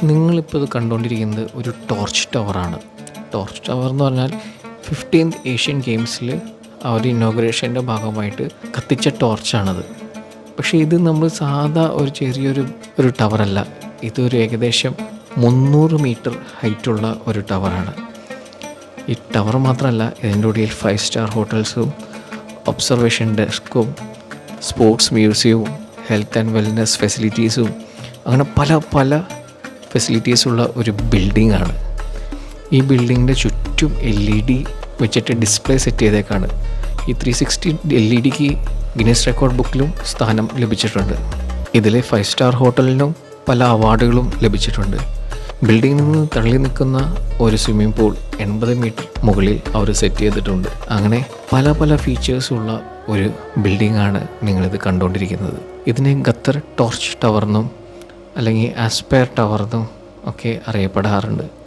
നിങ്ങളിപ്പോൾ ഇത് കണ്ടുകൊണ്ടിരിക്കുന്നത് ഒരു ടോർച്ച് ടവറാണ്. ടോർച്ച് ടവർ എന്ന് പറഞ്ഞാൽ 15th ഏഷ്യൻ ഗെയിംസിൽ ആ ഒരു ഇനോഗ്രേഷൻ്റെ ഭാഗമായിട്ട് കത്തിച്ച ടോർച്ചാണത്. പക്ഷേ ഇത് നമ്മൾ സാധാ ഒരു ചെറിയൊരു ടവറല്ല. ഇതൊരു ഏകദേശം 300 മീറ്റർ ഹൈറ്റുള്ള ഒരു ടവറാണ്. ഈ ടവർ മാത്രമല്ല, ഇതിൻ്റെ ഉള്ളിൽ 5 സ്റ്റാർ ഹോട്ടൽസും ഒബ്സർവേഷൻ ഡെസ്കും സ്പോർട്സ് മ്യൂസിയവും ഹെൽത്ത് ആൻഡ് വെൽനെസ് ഫെസിലിറ്റീസും അങ്ങനെ പല ഫെസിലിറ്റീസുള്ള ഒരു ബിൽഡിങ്ങാണ്. ഈ ബിൽഡിങ്ങിൻ്റെ ചുറ്റും LED വെച്ചിട്ട് ഡിസ്പ്ലേ സെറ്റ് ചെയ്തേക്കാണ്. ഈ 360 LED ഗിന്നസ് റെക്കോർഡ് ബുക്കിലും സ്ഥാനം ലഭിച്ചിട്ടുണ്ട്. ഇതിലെ 5 സ്റ്റാർ ഹോട്ടലിനും പല അവാർഡുകളും ലഭിച്ചിട്ടുണ്ട്. ബിൽഡിങ്ങിൽ നിന്ന് തള്ളി നിൽക്കുന്ന ഒരു സ്വിമ്മിംഗ് പൂൾ 80 മീറ്റർ മുകളിൽ അവർ സെറ്റ് ചെയ്തിട്ടുണ്ട്. അങ്ങനെ പല ഫീച്ചേഴ്സുള്ള ഒരു ബിൽഡിങ്ങാണ് നിങ്ങളിത് കണ്ടുകൊണ്ടിരിക്കുന്നത്. ഇതിനെ ഖത്തർ ടോർച്ച് ടവർ എന്നും അല്ലെങ്കിൽ ആസ്പയർ ടവർ എന്നും ഒക്കെ അറിയപ്പെടാറുണ്ട്.